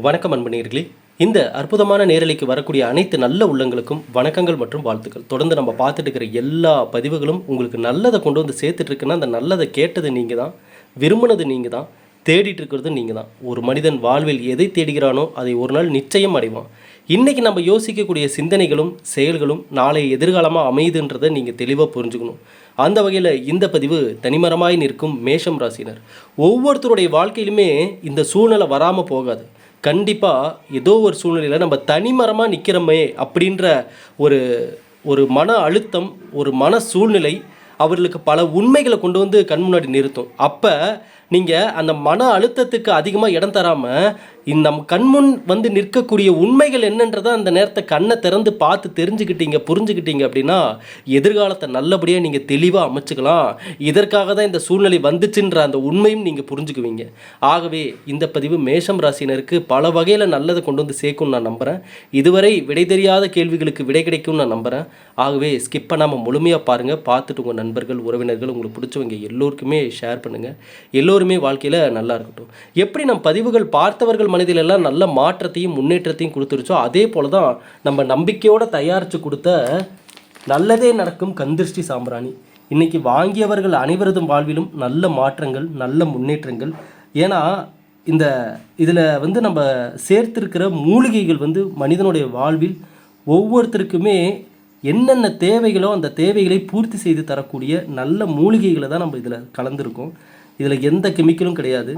வணக்கம் அன்பனீர்களே. இந்த அற்புதமான நேரலைக்கு வரக்கூடிய அனைத்து நல்ல உள்ளங்களுக்கும் வணக்கங்கள் மற்றும் வாழ்த்துக்கள். தொடர்ந்து நம்ம பார்த்துட்டு இருக்கிற எல்லா பதிவுகளும் உங்களுக்கு நல்லதை கொண்டு வந்து சேர்த்துட்டு இருக்குன்னா, அந்த நல்லதை கேட்டது நீங்கள் தான், விரும்பினது நீங்கள் தான், தேடிட்டு இருக்கிறது நீங்கள் தான். ஒரு மனிதன் வாழ்வில் எதை தேடுகிறானோ அதை ஒரு நாள் நிச்சயம் அடைவான். இன்றைக்கி நம்ம யோசிக்கக்கூடிய சிந்தனைகளும் செயல்களும் நாளைய எதிர்காலமாக அமையுதுன்றதை நீங்கள் தெளிவாக புரிஞ்சுக்கணும். அந்த வகையில் இந்த பதிவு தனிமரமாய் நிற்கும் மேஷம் ராசினர். ஒவ்வொருத்தருடைய வாழ்க்கையிலுமே இந்த சூழ்நிலை வராமல் போகாது. கண்டிப்பாக ஏதோ ஒரு சூழ்நிலையில் நம்ம தனிமரமாக நிற்கிறோமே அப்படின்ற ஒரு ஒரு மன அழுத்தம், ஒரு மன சூழ்நிலை அவர்களுக்கு பல உண்மைகளை கொண்டு வந்து கண் முன்னாடி நிறுத்தும். அப்போ நீங்கள் அந்த மன அழுத்தத்துக்கு அதிகமாக இடம் தராமல் நம் கண்முன் வந்து நிற்கக்கூடிய உண்மைகள் என்னன்றதை அந்த நேரத்தை கண்ணை திறந்து பார்த்து தெரிஞ்சுக்கிட்டீங்க, புரிஞ்சுக்கிட்டீங்க அப்படின்னா எதிர்காலத்தை நல்லபடியாக நீங்கள் தெளிவாக அமைச்சுக்கலாம். இதற்காக தான் இந்த சூழ்நிலை வந்துச்சுன்ற அந்த உண்மையும் நீங்கள் புரிஞ்சுக்குவீங்க. ஆகவே இந்த பதிவு மேஷம் ராசினருக்கு பல வகையில் நல்லதை கொண்டு வந்து சேர்க்கும்னு நான் நம்புகிறேன். இதுவரை விடை தெரியாத கேள்விகளுக்கு விடை கிடைக்கும்னு நான் நம்புகிறேன். ஆகவே ஸ்கிப் பண்ணாமல் முழுமையாக பாருங்கள். பார்த்துட்டு உங்கள் நண்பர்கள், உறவினர்கள், உங்களுக்கு பிடிச்சவங்க எல்லோருக்குமே ஷேர் பண்ணுங்கள். எல்லோருமே வாழ்க்கையில் நல்லா இருக்கட்டும். எப்படி நம் பதிவுகள் பார்த்தவர்கள் மனதிலெல்லாம் நல்ல மாற்றத்தையும் முன்னேற்றத்தையும் கொடுத்துருச்சோ, அதே போல தான் நம்ம நம்பிக்கையோடு தயாரித்து கொடுத்த நல்லதே நடக்கும் கந்திருஷ்டி சாம்பிராணி இன்றைக்கி வாங்கியவர்கள் அனைவரதும் வாழ்விலும் நல்ல மாற்றங்கள், நல்ல முன்னேற்றங்கள். ஏன்னா இதில் வந்து நம்ம சேர்த்திருக்கிற மூலிகைகள் வந்து மனிதனுடைய வாழ்வில் ஒவ்வொருத்தருக்குமே என்னென்ன தேவைகளோ அந்த தேவைகளை பூர்த்தி செய்து தரக்கூடிய நல்ல மூலிகைகளை தான் நம்ம இதில் கலந்துருக்கோம். இதில் எந்த கெமிக்கலும் கிடையாது.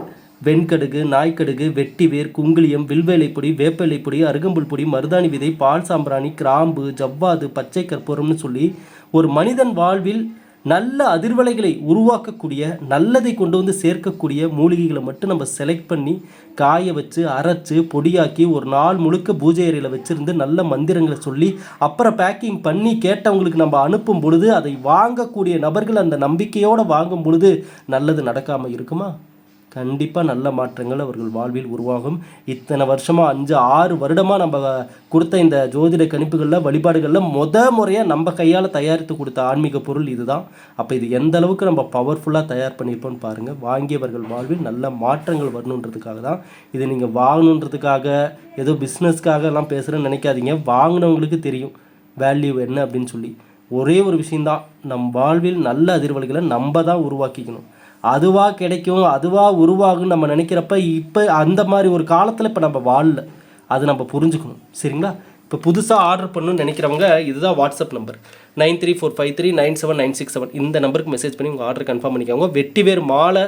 வெண்கடுகு, நாய்க்கடுகு, வெட்டிவேர், குங்குளியம், வில்வேலைப்பொடி, வேப்பிலைப்பொடி, அருகம்புல் பொடி, மருதாணி விதை, பால் சாம்பிராணி, கிராம்பு, ஜவ்வாது, பச்சை கற்பூரம்னு சொல்லி ஒரு மனிதன் வாழ்வில் நல்ல அதிர்வலைகளை உருவாக்கக்கூடிய, நல்லதை கொண்டு வந்து சேர்க்கக்கூடிய மூலிகைகளை மட்டும் நம்ம செலக்ட் பண்ணி காய வச்சு அரைச்சி பொடியாக்கி ஒரு நாள் முழுக்க பூஜை அறையில் வச்சுருந்து நல்ல மந்திரங்களை சொல்லி அப்புறம் பேக்கிங் பண்ணி கேட்டவங்களுக்கு நம்ம அனுப்பும் பொழுது அதை வாங்கக்கூடிய நபர்கள் அந்த நம்பிக்கையோடு வாங்கும் பொழுது நல்லது நடக்காமல் இருக்குமா? கண்டிப்பாக நல்ல மாற்றங்கள் அவர்கள் வாழ்வில் உருவாகும். இத்தனை வருஷமாக 5-6 வருடமாக நம்ம கொடுத்த இந்த ஜோதிட கணிப்புகளில், வழிபாடுகளில் முறையாக நம்ம கையால் தயாரித்து கொடுத்த ஆன்மீக பொருள் இதுதான். அப்போ இது எந்த அளவுக்கு நம்ம பவர்ஃபுல்லாக தயார் பண்ணியிருப்போம்னு பாருங்கள். வாங்கியவர்கள் வாழ்வில் நல்ல மாற்றங்கள் வரணுன்றதுக்காக தான். இது நீங்கள் வாங்கணுன்றதுக்காக ஏதோ பிஸ்னஸ்க்காக எல்லாம் பேசுகிறேன்னு நினைக்காதீங்க. வாங்கினவங்களுக்கு தெரியும் வேல்யூ என்ன அப்படின்னு சொல்லி. ஒரே ஒரு விஷயந்தான், நம் வாழ்வில் நல்ல அதிர்வலைகளை நம்ம தான் உருவாக்கிக்கணும். அதுவாக கிடைக்கும், அதுவாக உருவாகுன்னு நம்ம நினைக்கிறப்ப இப்போ அந்த மாதிரி ஒரு காலத்தில் இப்போ நம்ம வாழல. அது நம்ம புரிஞ்சுக்கணும். சரிங்களா? இப்போ புதுசாக ஆர்டர் பண்ணணும்னு நினைக்கிறவங்க இதுதான் வாட்ஸ்அப் நம்பர் 9345397967. இந்த நம்பருக்கு மெசேஜ் பண்ணி உங்கள் ஆர்டர் கன்ஃபார்ம் பண்ணிக்கோங்க. வெட்டிவேர் மாலை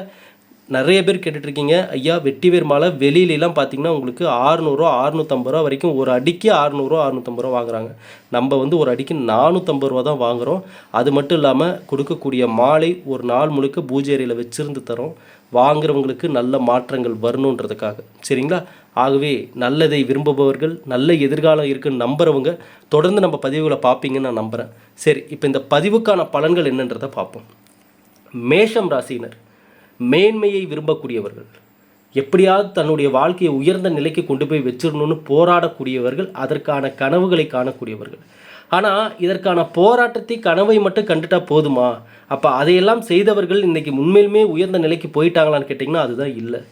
நிறைய பேர் கேட்டுட்ருக்கீங்க. ஐயா வெட்டிவேர் மாலை வெளியிலலாம் பார்த்தீங்கன்னா உங்களுக்கு 600 650 ரூபா வரைக்கும், ஒரு அடிக்கு 600 650 ரூபா வாங்குறாங்க. நம்ம வந்து ஒரு அடிக்கு 450 ரூபா தான் வாங்குகிறோம். அது மட்டும் இல்லாமல் கொடுக்கக்கூடிய மாலை ஒரு நாள் முழுக்க பூஜை அறையில் வச்சுருந்து தரோம். வாங்குறவங்களுக்கு நல்ல மாற்றங்கள் வரணுன்றதுக்காக. சரிங்களா? ஆகவே நல்லதை விரும்புபவர்கள், நல்ல எதிர்காலம் இருக்குன்னு நம்புகிறவங்க தொடர்ந்து நம்ம பதிவுகளை பார்ப்பீங்கன்னு நான் நம்புகிறேன். சரி, இப்போ இந்த பதிவுக்கான பலன்கள் என்னன்றதை பார்ப்போம். மேஷம் ராசியினர் மேன்மையை விரும்பக்கூடியவர்கள், எப்படியாவது தன்னுடைய வாழ்க்கையை உயர்ந்த நிலைக்கு கொண்டு போய் வச்சிடணும்னு போராடக்கூடியவர்கள், அதற்கான கனவுகளை காணக்கூடியவர்கள். ஆனால் இதற்கான போராட்டத்தை, கனவை மட்டும் கண்டுட்டா போதுமா? அப்போ அதையெல்லாம் செய்தவர்கள் இன்றைக்கி உண்மையிலுமே உயர்ந்த நிலைக்கு போயிட்டாங்களான்னு கேட்டிங்கன்னா அதுதான் இல்லை.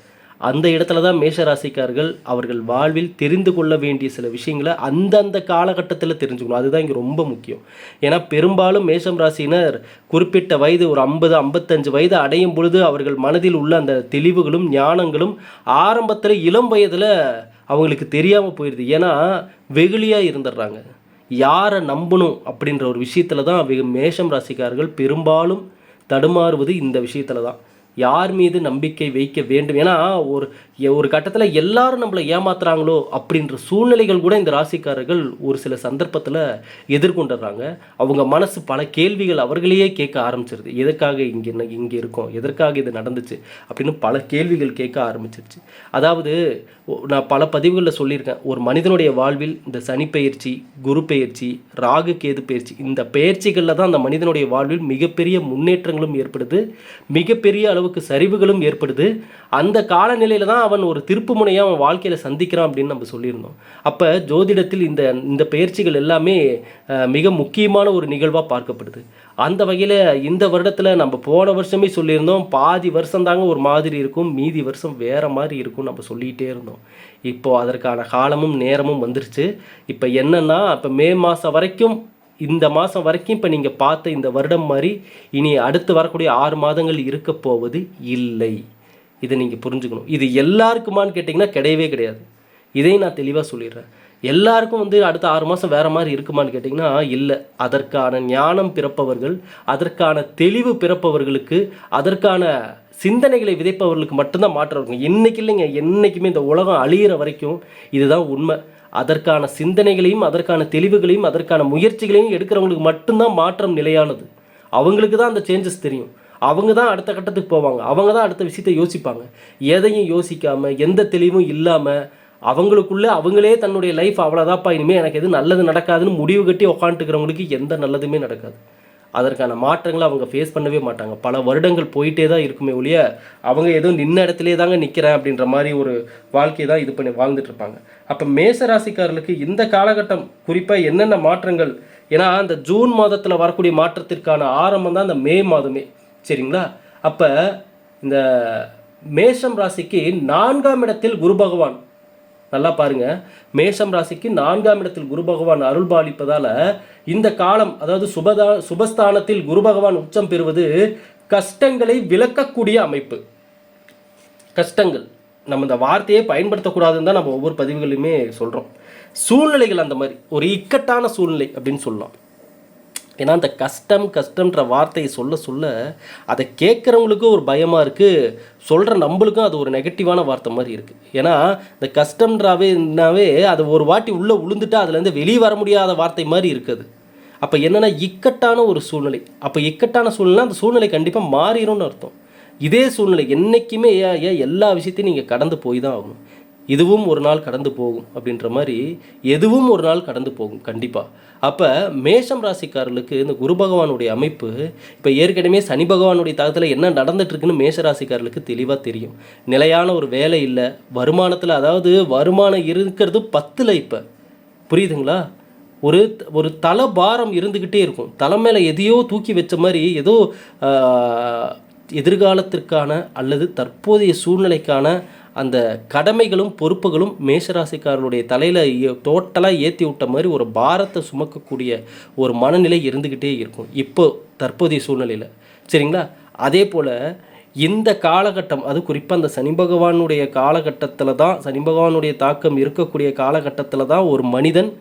அந்த இடத்துல தான் மேஷராசிக்காரர்கள் அவர்கள் வாழ்வில் தெரிந்து கொள்ள வேண்டிய சில விஷயங்களை அந்தந்த காலகட்டத்தில் தெரிஞ்சுக்கணும். அதுதான் இங்கே ரொம்ப முக்கியம். ஏன்னா பெரும்பாலும் மேஷம் ராசியினர் குறிப்பிட்ட வயது ஒரு 50-55 வயது அடையும் பொழுது அவர்கள் மனதில் உள்ள அந்த தெளிவுகளும் ஞானங்களும் ஆரம்பத்தில் இளம் வயதில் அவங்களுக்கு தெரியாமல் போயிடுது. ஏன்னா வெகுளியாக இருந்துடுறாங்க. யாரை நம்பணும் அப்படின்ற ஒரு விஷயத்தில் தான் மேஷம் ராசிக்காரர்கள் பெரும்பாலும் தடுமாறுவது இந்த விஷயத்தில் தான். யார் மீது நம்பிக்கை வைக்க வேண்டும்? ஏன்னா ஒரு கட்டத்தில் எல்லாரும் நம்மளை ஏமாத்துறாங்களோ அப்படின்ற சூழ்நிலைகள் கூட இந்த ராசிக்காரர்கள் ஒரு சில சந்தர்ப்பத்தில் எதிர்கொண்டுடுறாங்க. அவங்க மனசு பல கேள்விகள் அவர்களையே கேட்க ஆரம்பிச்சிருது. எதற்காக இங்கே இருக்கோம், எதற்காக இது நடந்துச்சு அப்படின்னு பல கேள்விகள் கேட்க ஆரம்பிச்சிருச்சு. அதாவது நான் பல பதிவுகளில் சொல்லியிருக்கேன், ஒரு மனிதனுடைய வாழ்வில் இந்த சனி பயிற்சி, குரு பயிற்சி, ராகு கேது பயிற்சி, இந்த பயிற்சிகளில் தான் அந்த மனிதனுடைய வாழ்வில் மிகப்பெரிய முன்னேற்றங்களும் ஏற்படுது, மிகப்பெரிய அளவுக்கு சரிவுகளும் ஏற்படுது. அந்த காலநிலையில் தான் அவன் ஒரு திருப்பு முனையாக அவன் வாழ்க்கையில் சந்திக்கிறான் அப்படின்னு நம்ம சொல்லியிருந்தோம். அப்போ ஜோதிடத்தில் இந்த பயிற்சிகள் எல்லாமே மிக முக்கியமான ஒரு நிகழ்வாக பார்க்கப்படுது. அந்த வகையில் இந்த வருடத்தில் நம்ம போன வருஷமே சொல்லியிருந்தோம், பாதி வருஷம் தாங்க ஒரு மாதிரி இருக்கும், மீதி வருஷம் வேறு மாதிரி இருக்கும் நம்ம சொல்லிகிட்டே இருந்தோம். இப்போது அதற்கான காலமும் நேரமும் வந்துருச்சு. இப்போ என்னென்னா, இப்போ மே மாதம் வரைக்கும், இந்த மாதம் வரைக்கும் இப்போ நீங்கள் பார்த்த இந்த வருடம் மாதிரி இனி அடுத்து வரக்கூடிய 6 மாதங்கள் இருக்க போவது இல்லை. இதை நீங்கள் புரிஞ்சுக்கணும். இது எல்லாருக்குமான்னு கேட்டிங்கன்னா கிடையவே கிடையாது. இதையும் நான் தெளிவாக சொல்லிடுறேன். எல்லாருக்கும் அடுத்த 6 மாதம் வேறு மாதிரி இருக்குமான்னு கேட்டிங்கன்னா இல்லை. அதற்கான ஞானம் பிறப்பவர்கள், அதற்கான தெளிவு பிறப்பவர்களுக்கு, அதற்கான சிந்தனைகளை விதைப்பவர்களுக்கு மட்டும்தான் மாற்றம் இருக்கும். இன்றைக்கி இல்லைங்க, என்றைக்குமே இந்த உலகம் அழியிற வரைக்கும் இதுதான் உண்மை. அதற்கான சிந்தனைகளையும், அதற்கான தெளிவுகளையும், அதற்கான முயற்சிகளையும் எடுக்கிறவங்களுக்கு மட்டும்தான் மாற்றம் நிலையானது. அவங்களுக்கு தான் அந்த சேஞ்சஸ் தெரியும். அவங்க தான் அடுத்த கட்டத்துக்கு போவாங்க. அவங்க தான் அடுத்த விஷயத்தை யோசிப்பாங்க. எதையும் யோசிக்காமல், எந்த தெளிவும் இல்லாமல், அவங்களுக்குள்ளே அவங்களே தன்னுடைய லைஃப் அவ்வளோதாப்பா, இனிமேல் எனக்கு எது நல்லது நடக்காதுன்னு முடிவு கட்டி உட்காந்துக்கிறவங்களுக்கு எந்த நல்லதுமே நடக்காது. அதற்கான மாற்றங்களை அவங்க ஃபேஸ் பண்ணவே மாட்டாங்க. பல வருடங்கள் போயிட்டே தான் இருக்குமே ஒழிய, அவங்க எதுவும் நின்ன இடத்துலே தாங்க நிற்கிறேன் அப்படின்ற மாதிரி ஒரு வாழ்க்கையை தான் இது பண்ணி வாழ்ந்துட்டுருப்பாங்க. அப்போ மேசராசிக்காரர்களுக்கு இந்த காலகட்டம் குறிப்பாக என்னென்ன மாற்றங்கள், ஏன்னா அந்த ஜூன் மாதத்தில் வரக்கூடிய மாற்றத்திற்கான ஆரம்பம் தான் இந்த மே மாதமே, சரிங்களா? அப்போ இந்த மேஷம் ராசிக்கு 4ஆம் இடத்தில் குரு பகவான், நல்லா பாருங்க, மேஷம் ராசிக்கு 4ஆம் இடத்தில் குரு பகவான் அருள் பாலிப்பதால் இந்த காலம், அதாவது சுபஸ்தானத்தில் குரு பகவான் உச்சம் பெறுவது கஷ்டங்களை விளக்கக்கூடிய அமைப்பு. கஷ்டங்கள், நம்ம இந்த வார்த்தையை பயன்படுத்தக்கூடாதுன்னு தான் நம்ம ஒவ்வொரு பதிவுகளுமே சொல்கிறோம். சூழ்நிலைகள் அந்த மாதிரி ஒரு இக்கட்டான சூழ்நிலை அப்படின்னு சொல்லலாம். ஏன்னா அந்த கஷ்டம்ன்ற வார்த்தையை சொல்ல அதை கேட்குறவங்களுக்கும் ஒரு பயமாக இருக்குது, சொல்கிற நம்மளுக்கும் அது ஒரு நெகட்டிவான வார்த்தை மாதிரி இருக்குது. ஏன்னா இந்த கஷ்டம்ன்றாவே அது ஒரு வாட்டி உள்ளே உளுந்துட்டா அதுலேருந்து வெளியே வர முடியாத வார்த்தை மாதிரி இருக்குது. அப்போ என்னென்னா இக்கட்டான ஒரு சூழ்நிலை. அப்போ இக்கட்டான சூழ்நிலை, அந்த சூழ்நிலை கண்டிப்பாக மாறிடும்னு அர்த்தம். இதே சூழ்நிலை என்றைக்குமே எல்லா விஷயத்தையும் நீங்கள் கடந்து போய் தான் ஆகணும். இதுவும் ஒரு நாள் கடந்து போகும் அப்படின்ற மாதிரி எதுவும் ஒரு நாள் கடந்து போகும் கண்டிப்பாக. அப்போ மேஷம் ராசிக்காரர்களுக்கு இந்த குரு பகவானுடைய அமைப்பு, இப்போ ஏற்கனவே சனி பகவானுடைய தாக்கத்தில் என்ன நடந்துட்டுருக்குன்னு மேஷ ராசிக்காரர்களுக்கு தெளிவாக தெரியும். நிலையான ஒரு வேலை இல்லை, வருமானத்தில், அதாவது வருமானம் இருக்கிறது 10ல், இப்போ புரியுதுங்களா? ஒரு தலை பாரம் இருந்துக்கிட்டே இருக்கும். தலை மேலே எதையோ தூக்கி வச்ச மாதிரி, ஏதோ எதிர்காலத்திற்கான அல்லது தற்போதைய சூழ்நிலைக்கான அந்த கடமைகளும் பொறுப்புகளும் மேஷராசிக்காரர்களுடைய தலையில் டோட்டலாக ஏற்றி விட்ட மாதிரி ஒரு பாரத்தை சுமக்கக்கூடிய ஒரு மனநிலை இருந்துக்கிட்டே இருக்கும் இப்போ தற்போதைய சூழ்நிலையில், சரிங்களா? அதே போல் இந்த காலகட்டம், அது குறிப்பாக அந்த சனி பகவானுடைய காலகட்டத்தில் தான், சனி பகவானுடைய தாக்கம் இருக்கக்கூடிய காலகட்டத்தில் தான் ஒரு மனிதன்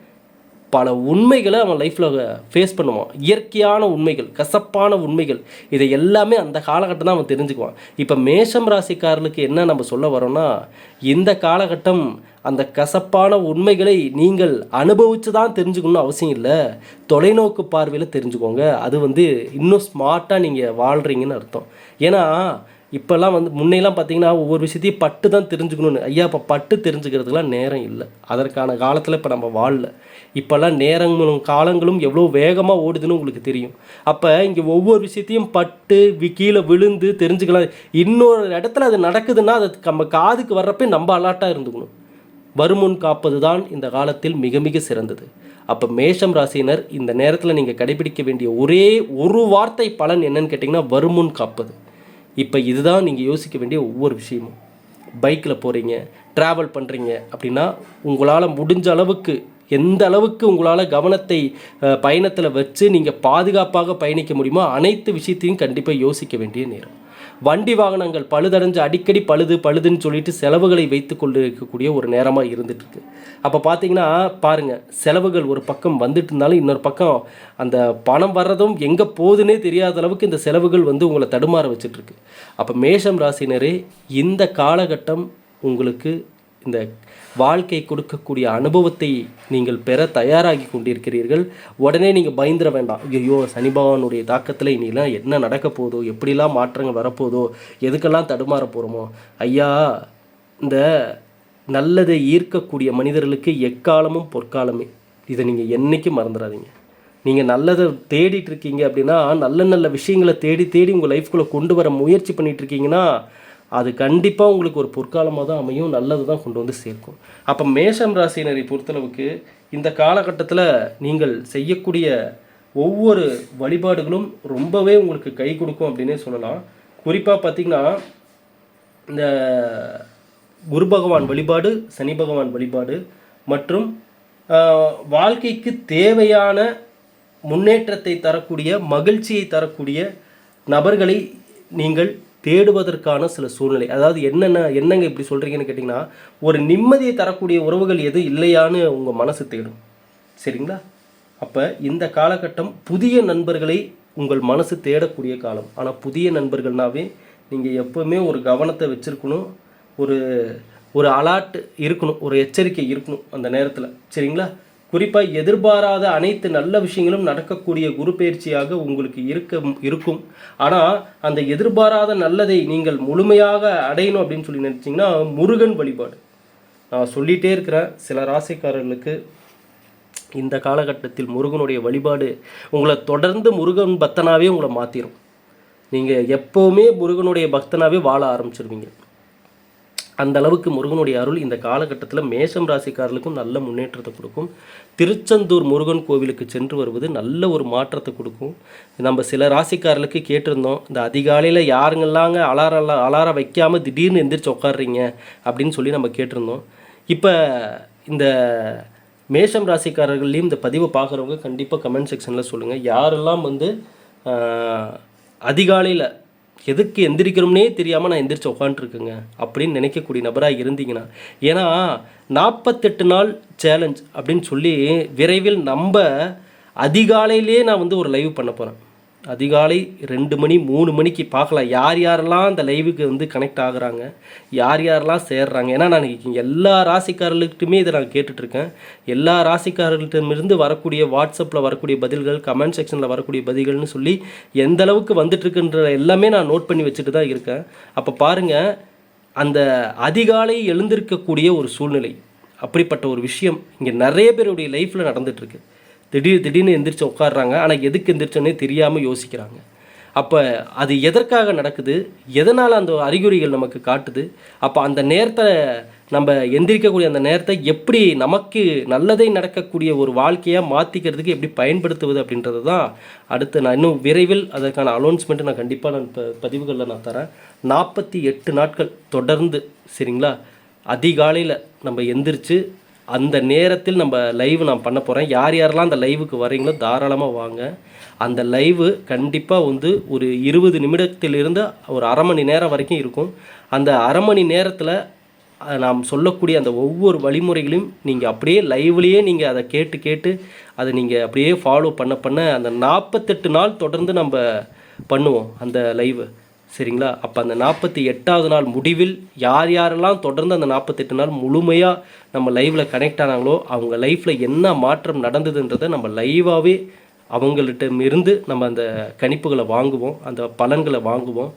பல உண்மைகளை அவன் லைஃப்பில் ஃபேஸ் பண்ணுவான். இயற்கையான உண்மைகள், கசப்பான உண்மைகள், இதை எல்லாமே அந்த காலகட்டம் தான் அவன் தெரிஞ்சுக்குவான். இப்போ மேஷம் ராசிக்காரர்களுக்கு என்ன நம்ம சொல்ல வரோன்னா, இந்த காலகட்டம் அந்த கசப்பான உண்மைகளை நீங்கள் அனுபவித்து தான் தெரிஞ்சுக்கணும்னு அவசியம் இல்லை, தொலைநோக்கு பார்வையில் தெரிஞ்சுக்கோங்க. அது இன்னும் ஸ்மார்ட்டாக நீங்கள் வாழ்கிறீங்கன்னு அர்த்தம். ஏன்னா இப்போல்லாம் முன்னையெல்லாம் பார்த்தீங்கன்னா ஒவ்வொரு விஷயத்தையும் பட்டு தான் தெரிஞ்சுக்கணும்னு. ஐயா, இப்போ பட்டு தெரிஞ்சுக்கிறதுக்கெலாம் நேரம் இல்லை. அதற்கான காலத்தில் இப்போ நம்ம வாழல. இப்போல்லாம் நேரங்களும் காலங்களும் எவ்வளோ வேகமாக ஓடுதுன்னு உங்களுக்கு தெரியும். அப்போ இங்கே ஒவ்வொரு விஷயத்தையும் பட்டு கீழே விழுந்து தெரிஞ்சுக்கலாம். இன்னொரு இடத்துல அது நடக்குதுன்னா அது நம்ம காதுக்கு வர்றப்ப நம்ம அலர்ட்டாக இருந்துக்கணும். வருமுன் காப்பது தான் இந்த காலத்தில் மிக மிக சிறந்தது. அப்போ மேஷம் ராசியினர் இந்த நேரத்தில் நீங்கள் கடைபிடிக்க வேண்டிய ஒரே ஒரு வார்த்தை பலன் என்னன்னு கேட்டிங்கன்னா, வருமுன் காப்பது. இப்போ இதுதான் நீங்கள் யோசிக்க வேண்டிய ஒவ்வொரு விஷயமும். பைக்கில் போகிறீங்க, ட்ராவல் பண்ணுறீங்க அப்படின்னா, உங்களால் முடிஞ்ச அளவுக்கு, எந்த அளவுக்கு உங்களால் கவனத்தை பயணத்தில் வச்சு நீங்கள் பாதுகாப்பாக பயணிக்க முடியுமோ அனைத்து விஷயத்தையும் கண்டிப்பாக யோசிக்க வேண்டிய நேரம். வண்டி வாகனங்கள் பழுதடைஞ்சு அடிக்கடி பழுதுன்னு சொல்லிட்டு செலவுகளை வைத்து கொண்டு இருக்கக்கூடிய ஒரு நேரமாக இருந்துகிட்ருக்கு. அப்போ பார்த்தீங்கன்னா பாருங்கள், செலவுகள் ஒரு பக்கம் வந்துட்டு இருந்தாலும் இன்னொரு பக்கம் அந்த பணம் வர்றதும் எங்கே போகுதுன்னே தெரியாத அளவுக்கு இந்த செலவுகள் உங்களை தடுமாற வச்சிட்ருக்கு. அப்போ மேஷம் ராசினரே, இந்த காலகட்டம் உங்களுக்கு இந்த வாழ்க்கை கொடுக்கக்கூடிய அனுபவத்தை நீங்கள் பெற தயாராகி கொண்டிருக்கிறீர்கள். உடனே நீங்கள் பயந்துட வேண்டாம். ஐயோ, சனி பகவானுடைய தாக்கத்தில் இனிலாம் என்ன நடக்க போதோ, எப்படிலாம் மாற்றங்கள் வரப்போதோ, எதுக்கெல்லாம் தடுமாற போகிறோமோ. ஐயா, இந்த நல்லதை ஈர்க்கக்கூடிய மனிதர்களுக்கு எக்காலமும் பொற்காலமே. இதை நீங்கள் என்றைக்கும் மறந்துடாதீங்க. நீங்கள் நல்லதை தேடிட்டு இருக்கீங்க அப்படின்னா, நல்ல நல்ல விஷயங்களை தேடி உங்கள் லைஃப்குள்ளே கொண்டு வர முயற்சி பண்ணிகிட்ருக்கீங்கன்னா, அது கண்டிப்பாக உங்களுக்கு ஒரு பொற்காலமாக தான் அமையும், நல்லது தான் கொண்டு சேர்க்கும். அப்போ மேஷம் ராசியினரை பொறுத்தளவுக்கு இந்த காலகட்டத்தில் நீங்கள் செய்யக்கூடிய ஒவ்வொரு வழிபாடுகளும் ரொம்பவே உங்களுக்கு கை கொடுக்கும் அப்படின்னே சொல்லலாம். குறிப்பாக பார்த்திங்கன்னா இந்த குரு பகவான் வழிபாடு, சனி பகவான் வழிபாடு மற்றும் வாழ்க்கைக்கு தேவையான முன்னேற்றத்தை தரக்கூடிய, மகிழ்ச்சியை தரக்கூடிய நபர்களை நீங்கள் தேடுவதற்கான சில சூழ்நிலை. அதாவது என்னங்க இப்படி சொல்கிறீங்கன்னு கேட்டிங்கன்னா, ஒரு நிம்மதியை தரக்கூடிய உறவுகள் எது இல்லையான்னு உங்கள் மனசு தேடும். சரிங்களா? அப்போ இந்த காலகட்டம் புதிய நண்பர்களை உங்கள் மனசு தேடக்கூடிய காலம். ஆனால் புதிய நண்பர்கள்னாவே நீங்கள் எப்போவுமே ஒரு கவனத்தை வச்சுருக்கணும், ஒரு ஒரு அலர்ட் இருக்கணும், ஒரு எச்சரிக்கை இருக்கணும் அந்த நேரத்தில். சரிங்களா? குறிப்பாக எதிர்பாராத அனைத்து நல்ல விஷயங்களும் நடக்கக்கூடிய குரு பயிற்சியாக உங்களுக்கு இருக்கும். ஆனால் அந்த எதிர்பாராத நல்லதை நீங்கள் முழுமையாக அடையணும் அப்படின்னு சொல்லி நினச்சிங்கன்னா முருகன் வழிபாடு. நான் சொல்லிகிட்டே இருக்கிறேன், சில ராசிக்காரர்களுக்கு இந்த காலகட்டத்தில் முருகனுடைய வழிபாடு உங்களை தொடர்ந்து முருகன் பக்தனாகவே உங்களை மாற்றிடும். நீங்கள் எப்போவுமே முருகனுடைய பக்தனாகவே வாழ ஆரம்பிச்சிருவீங்க. அந்த அளவுக்கு முருகனுடைய அருள் இந்த காலகட்டத்தில் மேஷம் ராசிக்காரர்களுக்கும் நல்ல முன்னேற்றத்தை கொடுக்கும். திருச்செந்தூர் முருகன் கோவிலுக்கு சென்று வருவது நல்ல ஒரு மாற்றத்தை கொடுக்கும். நம்ம சில ராசிக்காரர்களுக்கு கேட்டிருந்தோம், இந்த அதிகாலையில் யாருங்கெல்லாங்க அலாரம் வைக்காமல் திடீர்னு எந்திரிச்சு உட்காடுறீங்க அப்படின்னு சொல்லி நம்ம கேட்டிருந்தோம். இப்போ இந்த மேஷம் ராசிக்காரர்கள்லேயும் இந்த பதிவை பார்க்குறவங்க கண்டிப்பாக கமெண்ட் செக்ஷனில் சொல்லுங்கள், யாரெல்லாம் வந்து அதிகாலையில் எதுக்கு எந்திரிக்கிறோம்னே தெரியாமல் நான் எந்திரிச்சு உட்காந்துருக்குங்க அப்படின்னு நினைக்கக்கூடிய நபராக இருந்தீங்கன்னா, ஏன்னா 48 நாள் சேலஞ்ச் அப்படின்னு சொல்லி விரைவில் நம்ம அதிகாலையிலே நான் வந்து ஒரு லைவ் பண்ண போகிறேன். அதிகாலை 2 மணி 3 மணிக்கு பார்க்கலாம் யார் யாரெல்லாம் அந்த லைவுக்கு வந்து கனெக்ட் ஆகுறாங்க, யார் யாரெல்லாம் சேர்றாங்க. ஏன்னா நான் எல்லா ராசிக்காரர்களுக்குமே இதை நான் கேட்டுட்ருக்கேன். எல்லா ராசிக்காரர்களிடமிருந்து வரக்கூடிய வாட்ஸ்அப்பில் வரக்கூடிய பதில்கள், கமெண்ட் செக்ஷனில் வரக்கூடிய பதில்கள்னு சொல்லி எந்த அளவுக்கு வந்துட்டுருக்குன்ற எல்லாமே நான் நோட் பண்ணி வச்சுட்டு தான் இருக்கேன். அப்போ பாருங்கள், அந்த அதிகாலை எழுந்திருக்கக்கூடிய ஒரு சூழ்நிலை, அப்படிப்பட்ட ஒரு விஷயம் இங்கே நிறைய பேருடைய லைஃப்பில் நடந்துகிட்ருக்கு. திடீர்னு எந்திரிச்சு உட்காடுறாங்க, ஆனால் எதுக்கு எந்திரிச்சோன்னே தெரியாமல் யோசிக்கிறாங்க. அப்போ அது எதற்காக நடக்குது, எதனால் அந்த அறிகுறிகள் நமக்கு காட்டுது, அப்போ அந்த நேரத்தை நம்ம எந்திரிக்கக்கூடிய அந்த நேரத்தை எப்படி நமக்கு நல்லதை நடக்கக்கூடிய ஒரு வாழ்க்கையாக மாற்றிக்கிறதுக்கு எப்படி பயன்படுத்துவது அப்படின்றது தான் அடுத்து நான் இன்னும் விரைவில் அதற்கான அனௌன்ஸ்மெண்ட்டு நான் கண்டிப்பாக நான் பதிவுகளில் நான் தரேன். 48 நாட்கள் தொடர்ந்து, சரிங்களா, அதிகாலையில் நம்ம எந்திரிச்சு அந்த நேரத்தில் நம்ம லைவ் நான் பண்ண போகிறேன். யார் யாரெல்லாம் அந்த லைவுக்கு வரீங்களோ தாராளமாக வாங்க. அந்த லைவு கண்டிப்பாக வந்து ஒரு 20 நிமிடத்திலிருந்து ஒரு அரை மணி நேரம் வரைக்கும் இருக்கும். அந்த அரை மணி நேரத்தில் நாம் சொல்லக்கூடிய அந்த ஒவ்வொரு வழிமுறைகளையும் நீங்கள் அப்படியே லைவ்லேயே நீங்கள் அதை கேட்டு அதை நீங்கள் அப்படியே ஃபாலோ பண்ண அந்த 48 நாள் தொடர்ந்து நம்ம பண்ணுவோம் அந்த லைவு. சரிங்களா? அப்போ அந்த 48வது நாள் முடிவில் யார் யாரெல்லாம் தொடர்ந்து அந்த 48 நாள் முழுமையாக நம்ம லைவில் கனெக்ட் ஆனாங்களோ அவங்க லைஃப்பில் என்ன மாற்றம் நடந்ததுன்றதை நம்ம லைவாகவே அவங்கள்ட்ட நம்ம அந்த கணிப்புகளை வாங்குவோம், அந்த பலன்களை வாங்குவோம்.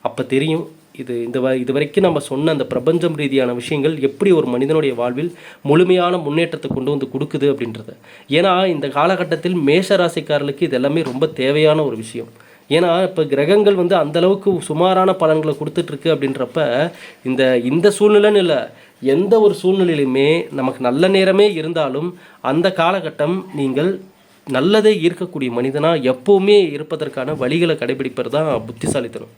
அப்போ தெரியும் இது வரைக்கும் நம்ம சொன்ன அந்த பிரபஞ்சம் ரீதியான விஷயங்கள் எப்படி ஒரு மனிதனுடைய வாழ்வில் முழுமையான முன்னேற்றத்தை கொண்டு வந்து கொடுக்குது அப்படின்றத. ஏன்னா இந்த காலகட்டத்தில் மேஷ ராசிக்காரர்களுக்கு இது எல்லாமே ரொம்ப தேவையான ஒரு விஷயம். ஏன்னா இப்போ கிரகங்கள் வந்து அந்தளவுக்கு சுமாரான பலன்களை கொடுத்துட்ருக்கு அப்படின்றப்ப இந்த சூழ்நிலைன்னு இல்லை, எந்த ஒரு சூழ்நிலையிலுமே நமக்கு நல்ல நேரமே இருந்தாலும் அந்த காலகட்டம் நீங்கள் நல்லதை ஈர்க்கக்கூடிய மனிதனாக எப்போவுமே இருப்பதற்கான வழிகளை கடைபிடிப்பது தான் புத்திசாலித்தனம்.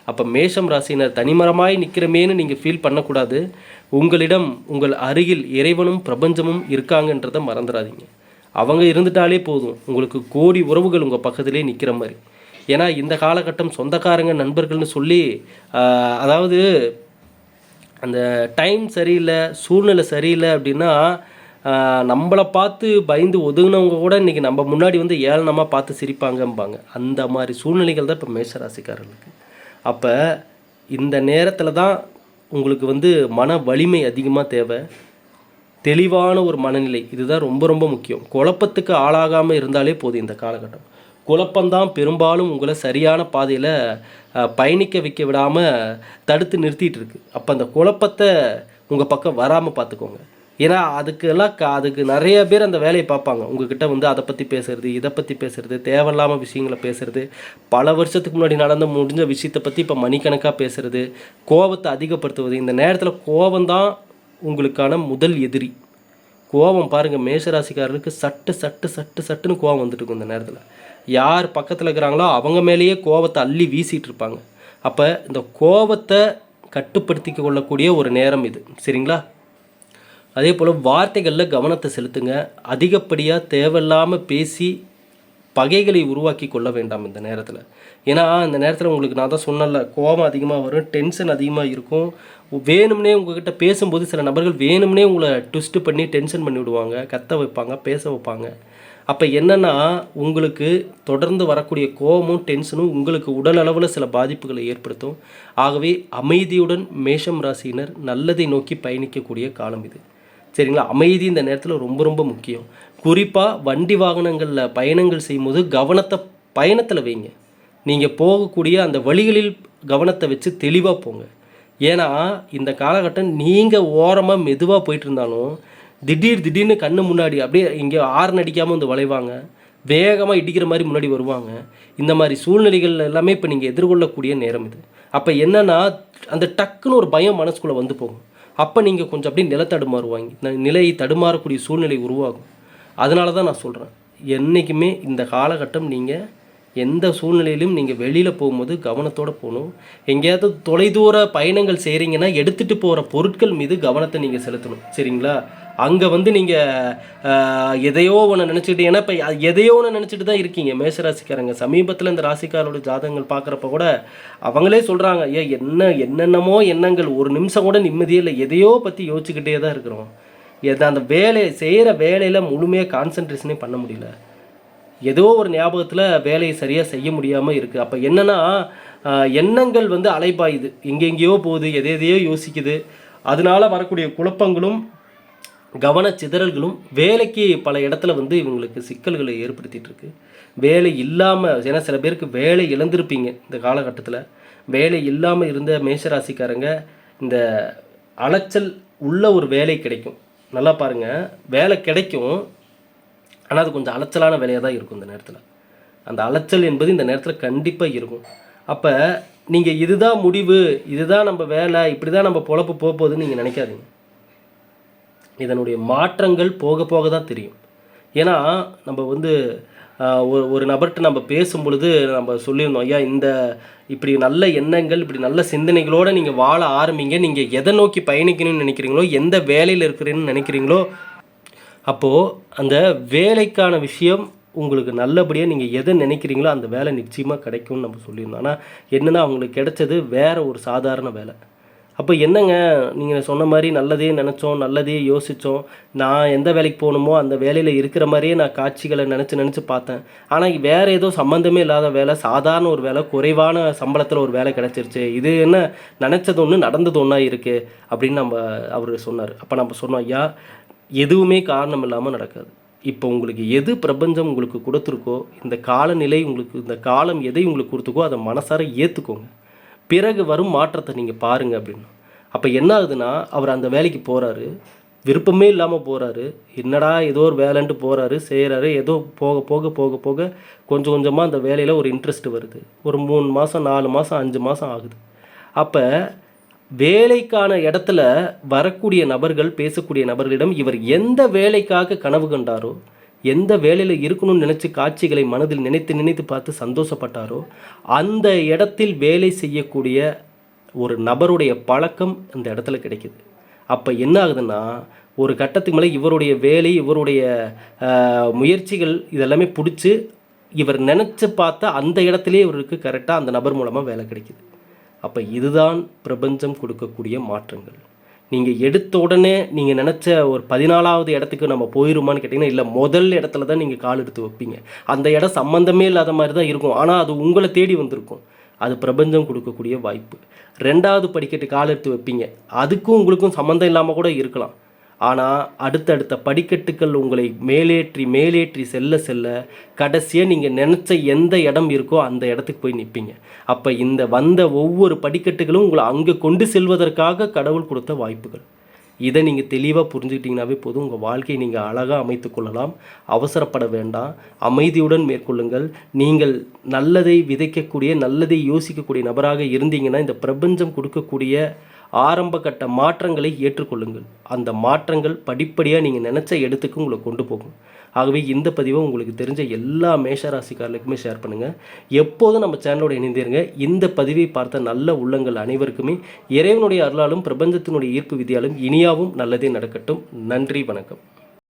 அப்போ மேஷம் ராசினர் தனிமரமாய் நிற்கிறமேன்னு நீங்கள் ஃபீல் பண்ணக்கூடாது. உங்களிடம் உங்கள் அருகில் இறைவனும் பிரபஞ்சமும் இருக்காங்கன்றதை மறந்துடாதீங்க. அவங்க இருந்துட்டாலே போதும், உங்களுக்கு கோடி உறவுகள் உங்கள் பக்கத்திலே நிற்கிற மாதிரி. ஏன்னா இந்த காலகட்டம் சொந்தக்காரங்க நண்பர்கள்னு சொல்லி அதாவது அந்த டைம் சரியில்லை, சூழ்நிலை சரியில்லை அப்படின்னா நம்மளை பார்த்து பயந்து ஒதுங்கினவங்க கூட இன்றைக்கி நம்ம முன்னாடி வந்து ஏளனமாக பார்த்து சிரிப்பாங்கம்பாங்க. அந்த மாதிரி சூழ்நிலைகள் தான் இப்போ மேஷராசிக்காரர்களுக்கு. அப்போ இந்த நேரத்தில் தான் உங்களுக்கு வந்து மன வலிமை அதிகமாக தேவை, தெளிவான ஒரு மனநிலை, இதுதான் ரொம்ப ரொம்ப முக்கியம். குழப்பத்துக்கு ஆளாகாமல் இருந்தாலே போதும். இந்த காலகட்டம் குழப்பம்தான் பெரும்பாலும் உங்களை சரியான பாதையில் பயணிக்க வைக்க விடாமல் தடுத்து நிறுத்திட்டு இருக்கு. அப்போ அந்த குழப்பத்தை உங்கள் பக்கம் வராமல் பார்த்துக்கோங்க. ஏன்னா அதுக்கு நிறைய பேர் அந்த வேலையை பார்ப்பாங்க. உங்ககிட்ட வந்து அதை பற்றி பேசுகிறது, இதை பற்றி பேசுகிறது, தேவையில்லாமல் விஷயங்களை பேசுகிறது, பல வருஷத்துக்கு முன்னாடி முடிஞ்ச விஷயத்தை பற்றி இப்போ மணிக்கணக்காக பேசுகிறது, கோபத்தை அதிகப்படுத்துவது. இந்த நேரத்தில் கோபம்தான் உங்களுக்கான முதல் எதிரி. கோபம் பாருங்கள், மேஷராசிக்காரர்களுக்கு சட்டுன்னு கோபம் வந்துட்டு இருக்கும் இந்த நேரத்தில். யார் பக்கத்தில் இருக்கிறாங்களோ அவங்க மேலேயே கோபத்தை அள்ளி வீசிகிட்டு இருப்பாங்க. அப்போ இந்த கோபத்தை கட்டுப்படுத்தி கொள்ளக்கூடிய ஒரு நேரம் இது, சரிங்களா? அதே போல் வார்த்தைகளில் கவனத்தை செலுத்துங்க. அதிகப்படியாக தேவையில்லாமல் பேசி பகைகளை உருவாக்கி கொள்ள வேண்டாம் இந்த நேரத்தில். ஏன்னா இந்த நேரத்தில் உங்களுக்கு நான் தான் சொன்னல, கோபம் அதிகமாக வரும், டென்ஷன் அதிகமாக இருக்கும். வேணும்னே உங்கள்கிட்ட பேசும்போது சில நபர்கள் வேணும்னே உங்களை ட்விஸ்ட்டு பண்ணி டென்ஷன் பண்ணி விடுவாங்க, கத்த வைப்பாங்க, பேச வைப்பாங்க. அப்போ என்னென்னா உங்களுக்கு தொடர்ந்து வரக்கூடிய கோபமும் டென்ஷனும் உங்களுக்கு உடல் அளவில் சில பாதிப்புகளை ஏற்படுத்தும். ஆகவே அமைதியுடன் மேஷம் ராசியினர் நல்லதை நோக்கி பயணிக்கக்கூடிய காலம் இது, சரிங்களா? அமைதி இந்த நேரத்தில் ரொம்ப ரொம்ப முக்கியம். குறிப்பாக வண்டி வாகனங்களில் பயணங்கள் செய்யும்போது கவனத்தை பயணத்தில் வைங்க. நீங்கள் போகக்கூடிய அந்த வழிகளில் கவனத்தை வச்சு தெளிவாக போங்க. ஏன்னா இந்த காலகட்டம் நீங்கள் ஓரமாக மெதுவாக போயிட்டு இருந்தாலும் திடீர்னு கண்ணு முன்னாடி அப்படியே இங்கே ஆர்ன் அடிக்காமல் வந்து வளைவாங்க, வேகமாக இடிக்கிற மாதிரி முன்னாடி வருவாங்க. இந்த மாதிரி சூழ்நிலைகள் எல்லாமே இப்போ நீங்கள் எதிர்கொள்ளக்கூடிய நேரம் இது. அப்போ என்னென்னா அந்த டக்குன்னு ஒரு பயம் மனசுக்குள்ளே வந்து போகும். அப்போ நீங்கள் கொஞ்சம் அப்படியே நிலத்தடுமாறுவாங்க, நிலையை தடுமாறக்கூடிய சூழ்நிலை உருவாகும். அதனால தான் நான் சொல்கிறேன், என்றைக்குமே இந்த காலகட்டம் நீங்கள் எந்த சூழ்நிலையிலும் நீங்கள் வெளியில் போகும்போது கவனத்தோடு போகணும். எங்கேயாவது தொலைதூர பயணங்கள் செய்கிறீங்கன்னா எடுத்துகிட்டு போகிற பொருட்கள் மீது கவனத்தை நீங்கள் செலுத்தணும், சரிங்களா? அங்கே வந்து நீங்கள் எதையோ ஒன்று நினச்சிக்கிட்டு, ஏன்னா இப்போ எதையோ ஒன்று நினச்சிட்டு தான் இருக்கீங்க மேஷராசிக்காரங்க. சமீபத்தில் இந்த ராசிக்காரோட ஜாதகங்கள் பார்க்குறப்ப கூட அவங்களே சொல்கிறாங்க, என்னென்னமோ எண்ணங்கள், ஒரு நிமிஷம் கூட நிம்மதியே இல்லை, எதையோ பற்றி யோசிச்சுக்கிட்டே தான் இருக்கிறோம். அந்த செய்கிற வேலையில் முழுமையாக கான்சன்ட்ரேஷனே பண்ண முடியல, ஏதோ ஒரு ஞாபகத்தில் வேலையை சரியாக செய்ய முடியாமல் இருக்குது. அப்போ என்னென்னா எண்ணங்கள் வந்து அலைபாயுது, எங்கெங்கேயோ போகுது, எதையோ யோசிக்குது. அதனால் வரக்கூடிய குழப்பங்களும் கவனச்சிதறல்களும் வேலைக்கு பல இடத்துல வந்து இவங்களுக்கு சிக்கல்களை ஏற்படுத்திகிட்டு இருக்கு. வேலை இல்லாமல், ஏன்னா சில பேருக்கு வேலை இழந்திருப்பீங்க இந்த காலகட்டத்தில். வேலை இல்லாமல் இருந்த மேஷராசிக்காரங்க இந்த அலைச்சல் உள்ள ஒரு வேலை கிடைக்கும். நல்லா பாருங்கள், வேலை கிடைக்கும், ஆனால் அது கொஞ்சம் அலைச்சலான வேலையாக தான் இருக்கும் இந்த நேரத்தில். அந்த அலைச்சல் என்பது இந்த நேரத்தில் கண்டிப்பாக இருக்கும். அப்போ நீங்கள் இதுதான் முடிவு, இதுதான் நம்ம வேலை, இப்படி தான் நம்ம பொழப்பு போகுதுன்னு நீங்கள் நினைக்காதீங்க. இதனுடைய மாற்றங்கள் போக போக தான் தெரியும். ஏன்னா நம்ம வந்து ஒரு நபர்கிட்ட நம்ம பேசும் பொழுது நம்ம சொல்லியிருந்தோம், ஐயா இந்த இப்படி நல்ல எண்ணங்கள், இப்படி நல்ல சிந்தனைகளோடு நீங்கள் வாழ ஆரம்பிங்க. நீங்கள் எதை நோக்கி பயணிக்கணும்னு நினைக்கிறீங்களோ, எந்த வேலையில் இருக்கிறீங்கன்னு நினைக்கிறீங்களோ, அப்போது அந்த வேலைக்கான விஷயம் உங்களுக்கு நல்லபடியாக நீங்கள் எதை நினைக்கிறீங்களோ அந்த வேலை நிச்சயமாக கிடைக்கும்னு நம்ம சொல்லியிருந்தோம். ஆனால் என்னென்னா அவங்களுக்கு கிடைச்சது வேறு ஒரு சாதாரண வேலை. அப்போ என்னங்க, நீங்கள் சொன்ன மாதிரி நல்லதே நினச்சோம், நல்லதே யோசித்தோம், நான் எந்த வேலைக்கு போகணுமோ அந்த வேலையில் இருக்கிற மாதிரியே நான் காட்சிகளை நினச்சி பார்த்தேன். ஆனால் வேறு ஏதோ சம்மந்தமே இல்லாத வேலை, சாதாரண ஒரு வேலை, குறைவான சம்பளத்தில் ஒரு வேலை கிடச்சிருச்சு, இது என்ன நினச்சது ஒன்று நடந்தது ஒன்றா இருக்குது அப்படின்னு அவர் சொன்னார். அப்போ நம்ம சொன்னோம், ஐயா எதுவுமே காரணம் இல்லாமல் நடக்காது. இப்போ உங்களுக்கு எது பிரபஞ்சம் உங்களுக்கு கொடுத்துருக்கோ, இந்த காலநிலை உங்களுக்கு, இந்த காலம் எதை உங்களுக்கு கொடுத்துக்கோ அதை மனசார ஏற்றுக்கோங்க. பிறகு வரும் மாற்றத்தை நீங்கள் பாருங்கள் அப்படின்னு. அப்போ என்ன ஆகுதுன்னா, அவர் அந்த வேலைக்கு போகிறாரு, விருப்பமே இல்லாமல் போகிறாரு, என்னடா ஏதோ ஒரு வேலைன்ட்டு போகிறாரு, செய்கிறாரு, ஏதோ போக போக போக போக கொஞ்சம் கொஞ்சமாக அந்த வேலையில் ஒரு இன்ட்ரெஸ்ட் வருது. ஒரு 3 மாதம் 4 மாதம் 5 மாதம் ஆகுது. அப்போ வேலைக்கான இடத்துல வரக்கூடிய நபர்கள், பேசக்கூடிய நபர்களிடம் இவர் எந்த வேலைக்காக கனவு கண்டாரோ, எந்த வேலையில் இருக்கணும்னு நினச்சி காட்சிகளை மனதில் நினைத்து பார்த்து சந்தோஷப்பட்டாரோ, அந்த இடத்தில் வேலை செய்யக்கூடிய ஒரு நபருடைய பழக்கம் அந்த இடத்துல கிடைக்கிது. அப்போ என்ன ஆகுதுன்னா, ஒரு கட்டத்துக்கு மேலே இவருடைய வேலை, இவருடைய முயற்சிகள் இதெல்லாமே பிடிச்சி இவர் நினச்சி பார்த்தா அந்த இடத்துலையே இவருக்கு கரெக்டாக அந்த நபர் மூலமாக வேலை கிடைக்கிது. அப்போ இதுதான் பிரபஞ்சம் கொடுக்கக்கூடிய மாற்றங்கள். நீங்கள் எடுத்த உடனே நீங்கள் நினச்ச ஒரு 14வது இடத்துக்கு நம்ம போயிடுமான்னு கேட்டிங்கன்னா இல்லை, முதல் இடத்துல தான் நீங்கள் கால் எடுத்து வைப்பீங்க. அந்த இடம் சம்மந்தமே இல்லாத மாதிரி தான் இருக்கும், ஆனால் அது உங்களை தேடி வந்திருக்கும். அது பிரபஞ்சம் கொடுக்கக்கூடிய வாய்ப்பு. 2வது படிக்கட்டு கால் எடுத்து வைப்பீங்க, அதுக்கும் உங்களுக்கும் சம்மந்தம் இல்லாமல் கூட இருக்கலாம். ஆனால் அடுத்தடுத்த படிக்கட்டுகள் உங்களை மேலேற்றி செல்ல கடைசியாக நீங்கள் நினச்ச எந்த இடம் இருக்கோ அந்த இடத்துக்கு போய் நிற்பீங்க. அப்போ இந்த வந்த ஒவ்வொரு படிக்கட்டுகளும் உங்களை அங்கே கொண்டு செல்வதற்காக கடவுள் கொடுத்த வாய்ப்புகள். இதை நீங்கள் தெளிவாக புரிஞ்சுக்கிட்டீங்கன்னாவே போதும், உங்கள் வாழ்க்கையை நீங்கள் அழகாக அமைத்து கொள்ளலாம். அவசரப்பட வேண்டாம், அமைதியுடன் மேற்கொள்ளுங்கள். நீங்கள் நல்லதை விதைக்கக்கூடிய, நல்லதை யோசிக்கக்கூடிய நபராக இருந்தீங்கன்னா இந்த பிரபஞ்சம் கொடுக்கக்கூடிய ஆரம்ப கட்ட மாற்றங்களை ஏற்றுக்கொள்ளுங்கள். அந்த மாற்றங்கள் படிப்படியாக நீங்கள் நினச்ச இடத்துக்கு உங்களை கொண்டு போகும். ஆகவே இந்த பதிவை உங்களுக்கு தெரிஞ்ச எல்லா மேஷராசிக்காரர்களுக்குமே ஷேர் பண்ணுங்கள். எப்போதும் நம்ம சேனலோட இணைந்திருங்க. இந்த பதிவை பார்த்த நல்ல உள்ளங்கள் அனைவருக்குமே இறைவனுடைய அருளாலும் பிரபஞ்சத்தினுடைய ஈர்ப்பு விதியாலும் இனியாவும் நல்லதே நடக்கட்டும். நன்றி, வணக்கம்.